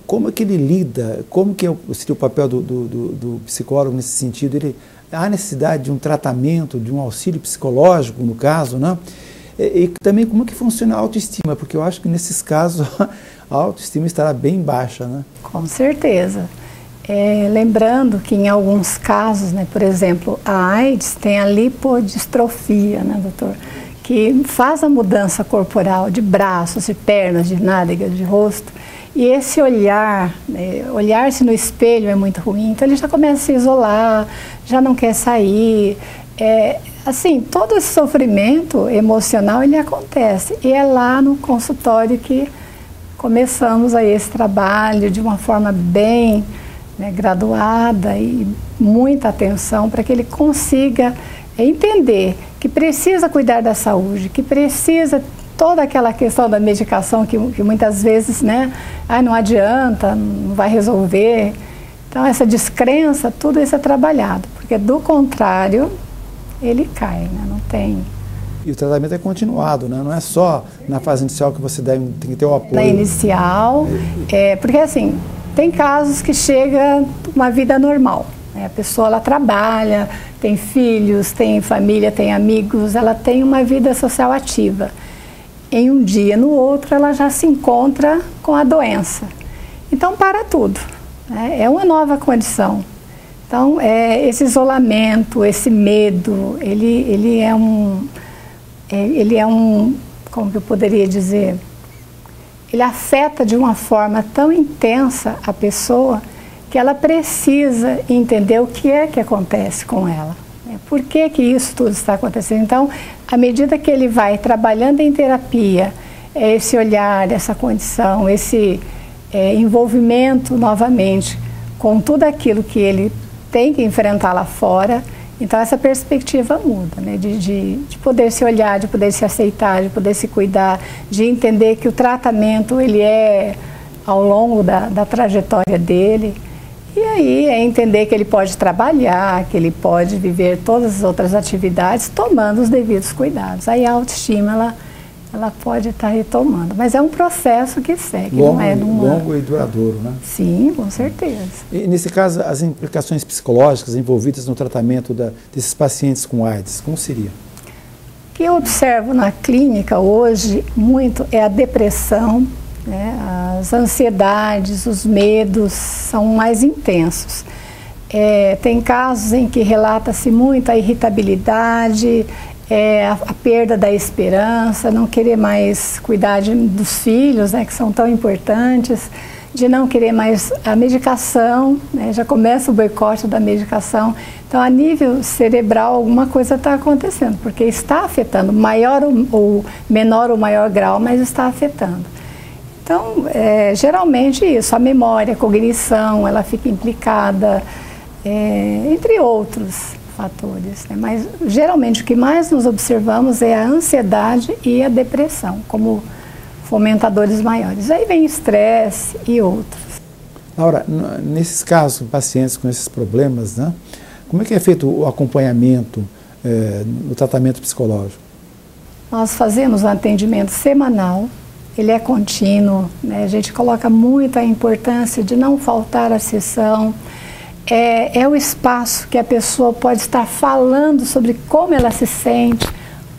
Como é que ele lida, como que seria o papel do psicólogo nesse sentido? Há necessidade de um tratamento, de um auxílio psicológico, no caso, né? E também como que funciona a autoestima, porque eu acho que nesses casos a autoestima estará bem baixa, né? Com certeza. Lembrando que em alguns casos, né, por exemplo, a AIDS tem a lipodistrofia, né, doutor? Que faz a mudança corporal de braços, de pernas, de nádegas, de rosto. E esse olhar, olhar-se no espelho é muito ruim, então ele já começa a se isolar, já não quer sair. Assim, todo esse sofrimento emocional, ele acontece. E é lá no consultório que começamos aí esse trabalho de uma forma bem graduada e muita atenção para que ele consiga entender que precisa cuidar da saúde, que precisa toda aquela questão da medicação que muitas vezes, né, não adianta, não vai resolver. Então, essa descrença, tudo isso é trabalhado, porque do contrário, ele cai, né, não tem... E o tratamento é continuado, né? Não é só na fase inicial que você tem que ter o apoio. Na inicial, porque assim, tem casos que chega uma vida normal. A pessoa, ela trabalha, tem filhos, tem família, tem amigos, ela tem uma vida social ativa. Em um dia, no outro, ela já se encontra com a doença. Então, para tudo. É uma nova condição. Então, esse isolamento, esse medo, ele é um, como que eu poderia dizer, ele afeta de uma forma tão intensa a pessoa que ela precisa entender o que é que acontece com ela. Por que que isso tudo está acontecendo? Então, à medida que ele vai trabalhando em terapia, esse olhar, essa condição, esse envolvimento novamente com tudo aquilo que ele tem que enfrentar lá fora, então essa perspectiva muda, né? De poder se olhar, de poder se aceitar, de poder se cuidar, de entender que o tratamento ele é ao longo da trajetória dele. E aí entender que ele pode trabalhar, que ele pode viver todas as outras atividades tomando os devidos cuidados. Aí a autoestima, ela pode estar retomando. Mas é um processo que segue, longo e duradouro, né? Sim, com certeza. E nesse caso, as implicações psicológicas envolvidas no tratamento desses pacientes com AIDS, como seria? O que eu observo na clínica hoje muito é a depressão, né? As ansiedades, os medos são mais intensos. Tem casos em que relata-se muito a irritabilidade, a perda da esperança, não querer mais cuidar dos filhos, né, que são tão importantes, de não querer mais a medicação, né, já começa o boicote da medicação. Então, a nível cerebral, alguma coisa está acontecendo, porque está afetando, maior ou menor ou maior grau, mas está afetando. Então, geralmente isso, a memória, a cognição, ela fica implicada, entre outros fatores, né? Mas geralmente o que mais nos observamos é a ansiedade e a depressão, como fomentadores maiores. Aí vem estresse e outros. Laura, nesses casos, pacientes com esses problemas, né, como é que é feito o acompanhamento no tratamento psicológico? Nós fazemos um atendimento semanal. Ele é contínuo, né? A gente coloca muita importância de não faltar a sessão. É o espaço que a pessoa pode estar falando sobre como ela se sente,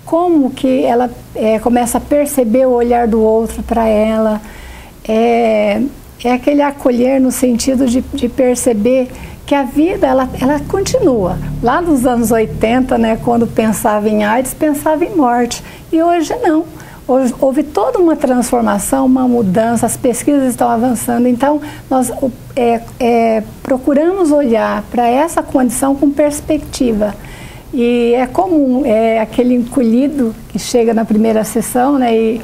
como que ela começa a perceber o olhar do outro para ela. É aquele acolher no sentido de perceber que a vida, ela continua. Lá nos anos 80, né, quando pensava em AIDS, pensava em morte. E hoje não. Houve toda uma transformação, uma mudança, as pesquisas estão avançando, então nós procuramos olhar para essa condição com perspectiva. E é comum, aquele encolhido que chega na primeira sessão, né, e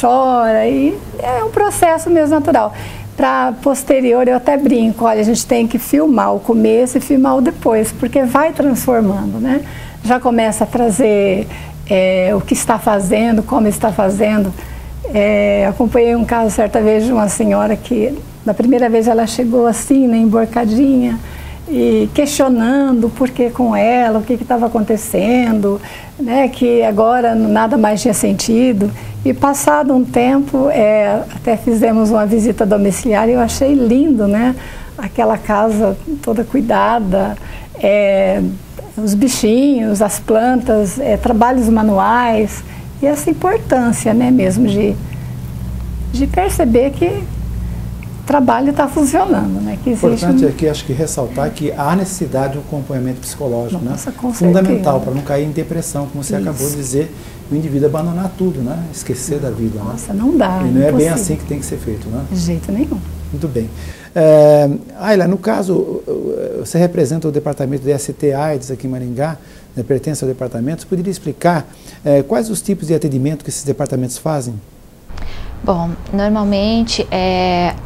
chora, e é um processo mesmo natural. para posterior, eu até brinco, olha, a gente tem que filmar o começo e filmar o depois, porque vai transformando, né? Já começa a trazer o que está fazendo, como está fazendo. Acompanhei um caso certa vez de uma senhora que, na primeira vez ela chegou assim, né, emborcadinha, e questionando por que com ela, o que estava acontecendo, né, que agora nada mais tinha sentido. E passado um tempo, até fizemos uma visita domiciliar e eu achei lindo, né, aquela casa toda cuidada, os bichinhos, as plantas, trabalhos manuais, e essa importância, né, mesmo de perceber que o trabalho está funcionando, né? Que existe importante aqui, acho que ressaltar que há necessidade de um acompanhamento psicológico, Nossa, né? Com fundamental, certeza. para não cair em depressão, como você acabou de dizer, o indivíduo abandonar tudo, né? Esquecer da vida. Nossa, né? não dá. E não é bem assim que tem que ser feito, né? De jeito nenhum. Muito bem. Ayla, no caso, você representa o departamento de ST/AIDS aqui em Maringá, né, pertence ao departamento. Você poderia explicar quais os tipos de atendimento que esses departamentos fazem? Bom, normalmente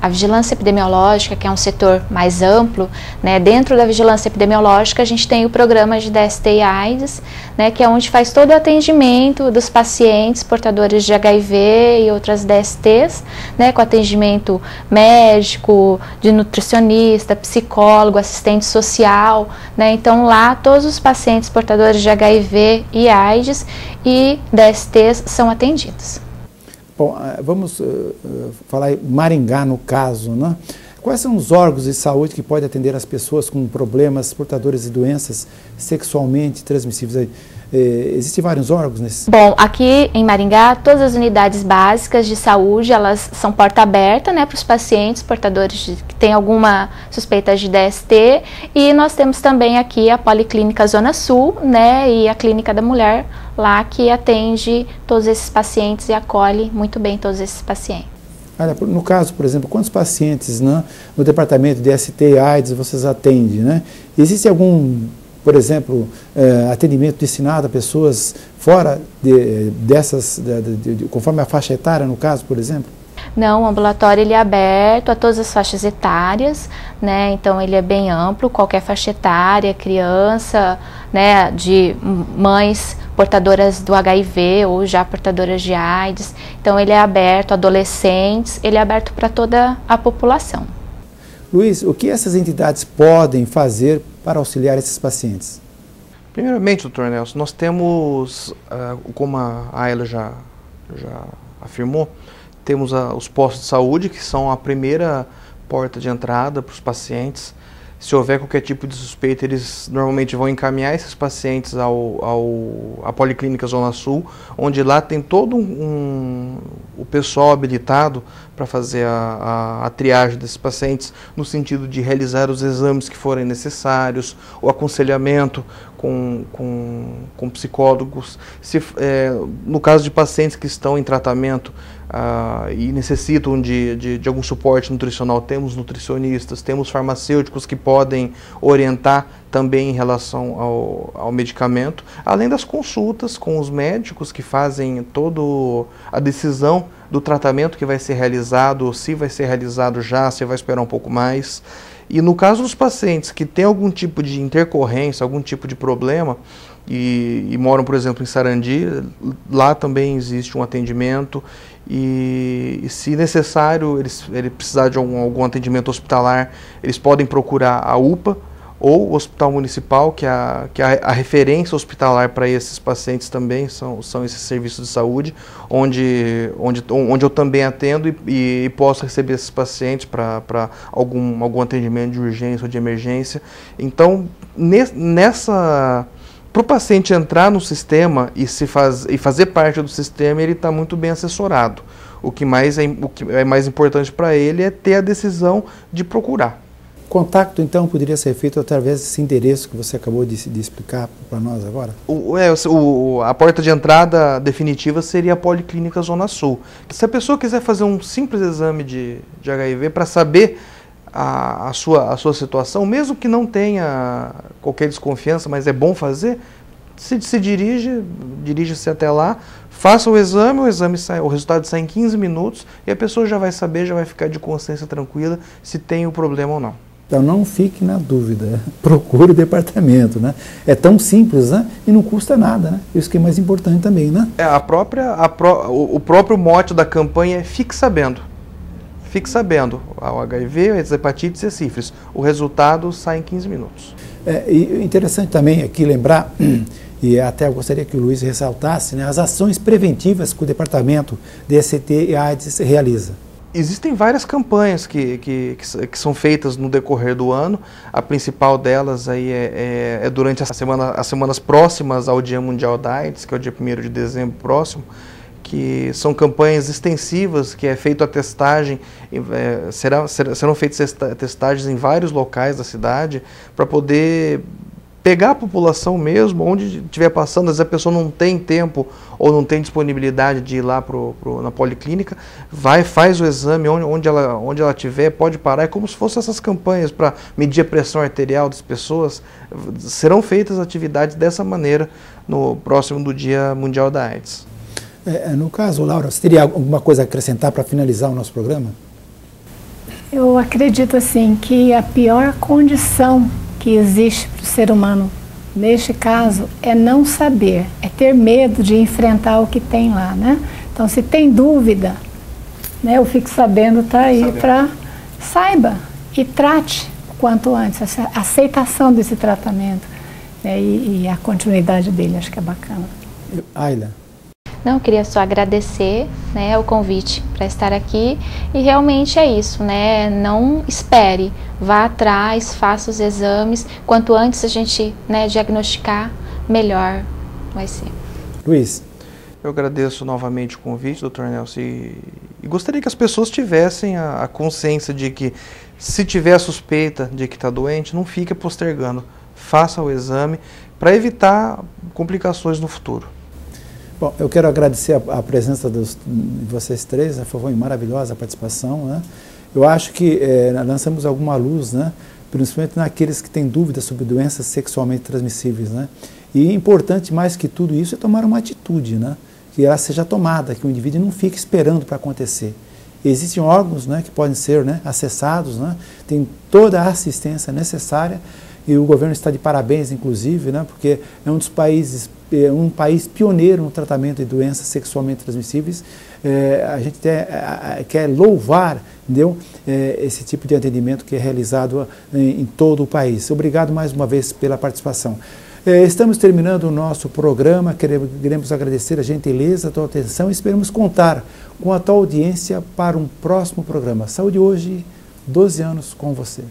a vigilância epidemiológica, que é um setor mais amplo, né, dentro da vigilância epidemiológica a gente tem o programa de DST e AIDS, né, que é onde faz todo o atendimento dos pacientes portadores de HIV e outras DSTs, né, com atendimento médico, de nutricionista, psicólogo, assistente social, né, então lá todos os pacientes portadores de HIV e AIDS e DSTs são atendidos. Bom, vamos falar em Maringá no caso, né? Quais são os órgãos de saúde que podem atender as pessoas com problemas portadores de doenças sexualmente transmissíveis? Existem vários órgãos nesse? Bom, aqui em Maringá, todas as unidades básicas de saúde, elas são porta aberta, né, para os pacientes portadores que têm alguma suspeita de DST, e nós temos também aqui a Policlínica Zona Sul, né, e a Clínica da Mulher, lá que atende todos esses pacientes e acolhe muito bem todos esses pacientes. Olha, no caso, por exemplo, quantos pacientes, né, no departamento de ST e AIDS vocês atendem, né? Existe algum, por exemplo, atendimento destinado a pessoas fora conforme a faixa etária, no caso, por exemplo? Não, o ambulatório ele é aberto a todas as faixas etárias, né? Então ele é bem amplo, qualquer faixa etária, criança, né, de mães portadoras do HIV ou já portadoras de AIDS. Então ele é aberto a adolescentes, ele é aberto para toda a população. Luiz, o que essas entidades podem fazer para auxiliar esses pacientes? Primeiramente, doutor Nelson, nós temos, como a Ayla já afirmou, temos os postos de saúde, que são a primeira porta de entrada para os pacientes. Se houver qualquer tipo de suspeita, eles normalmente vão encaminhar esses pacientes à Policlínica Zona Sul, onde lá tem todo o pessoal habilitado para fazer a triagem desses pacientes, no sentido de realizar os exames que forem necessários, o aconselhamento com psicólogos. No caso de pacientes que estão em tratamento e necessitam de algum suporte nutricional, temos nutricionistas, temos farmacêuticos que podem orientar também em relação ao medicamento, além das consultas com os médicos que fazem toda a decisão do tratamento que vai ser realizado, se vai ser realizado já, se vai esperar um pouco mais. E no caso dos pacientes que têm algum tipo de intercorrência, algum tipo de problema, e moram, por exemplo, em Sarandi, lá também existe um atendimento, e se necessário, ele precisar de algum atendimento hospitalar, eles podem procurar a UPA ou o Hospital Municipal, que é a referência hospitalar para esses pacientes também, são esses serviços de saúde, onde eu também atendo e posso receber esses pacientes para algum atendimento de urgência ou de emergência. Então, para o paciente entrar no sistema e fazer parte do sistema, ele está muito bem assessorado. O que é mais importante para ele é ter a decisão de procurar. Contato, então, poderia ser feito através desse endereço que você acabou de explicar para nós agora? A porta de entrada definitiva seria a Policlínica Zona Sul. Se a pessoa quiser fazer um simples exame de HIV para saber a sua situação, mesmo que não tenha qualquer desconfiança, mas é bom fazer, se dirige-se até lá, faça o exame sai, o resultado sai em 15 minutos e a pessoa já vai saber, já vai ficar de consciência tranquila se tem o problema ou não. Então não fique na dúvida, procure o departamento, né? É tão simples, né? E não custa nada, né? Isso que é mais importante também, né? O próprio mote da campanha é Fique Sabendo. Fique sabendo, o HIV, as hepatites e a sífilis. O resultado sai em 15 minutos. E interessante também aqui lembrar, e até eu gostaria que o Luiz ressaltasse, né, as ações preventivas que o Departamento de DST e AIDS realiza. Existem várias campanhas que são feitas no decorrer do ano. A principal delas aí é durante as semanas próximas ao Dia Mundial da AIDS, que é o dia 1º de dezembro próximo, que são campanhas extensivas, que é feita a testagem, serão feitas testagens em vários locais da cidade, para poder pegar a população mesmo, onde estiver passando. Às vezes a pessoa não tem tempo ou não tem disponibilidade de ir lá na policlínica, faz o exame onde ela estiver, pode parar. É como se fossem essas campanhas para medir a pressão arterial das pessoas. Serão feitas atividades dessa maneira no próximo do Dia Mundial da AIDS. No caso, Laura, você teria alguma coisa a acrescentar para finalizar o nosso programa? Eu acredito assim que a pior condição que existe para o ser humano, neste caso, é não saber, é ter medo de enfrentar o que tem lá, né? Então, se tem dúvida, né, eu fico sabendo, tá aí para saiba e trate o quanto antes, a aceitação desse tratamento, né, e a continuidade dele, acho que é bacana. Ayla. Não, eu queria só agradecer, né, o convite para estar aqui e realmente é isso, né, não espere, vá atrás, faça os exames, quanto antes a gente, né, diagnosticar, melhor vai ser. Luiz. Eu agradeço novamente o convite, Dr. Nelson, e gostaria que as pessoas tivessem a consciência de que se tiver suspeita de que está doente, não fique postergando, faça o exame para evitar complicações no futuro. Bom, eu quero agradecer a presença de vocês três, né? Foi maravilhosa a participação, né? Eu acho que lançamos alguma luz, né? Principalmente naqueles que têm dúvidas sobre doenças sexualmente transmissíveis, né? E importante mais que tudo isso é tomar uma atitude, né? Que ela seja tomada, que o indivíduo não fique esperando para acontecer. Existem órgãos, né, que podem ser, né, acessados, né? Tem toda a assistência necessária e o governo está de parabéns, inclusive, né? Porque é um dos países um país pioneiro no tratamento de doenças sexualmente transmissíveis. A gente quer louvar, entendeu? Esse tipo de atendimento que é realizado em todo o país. Obrigado mais uma vez pela participação. Estamos terminando o nosso programa, queremos agradecer a gentileza, a tua atenção e esperamos contar com a tua audiência para um próximo programa. Saúde Hoje, 12 anos com você.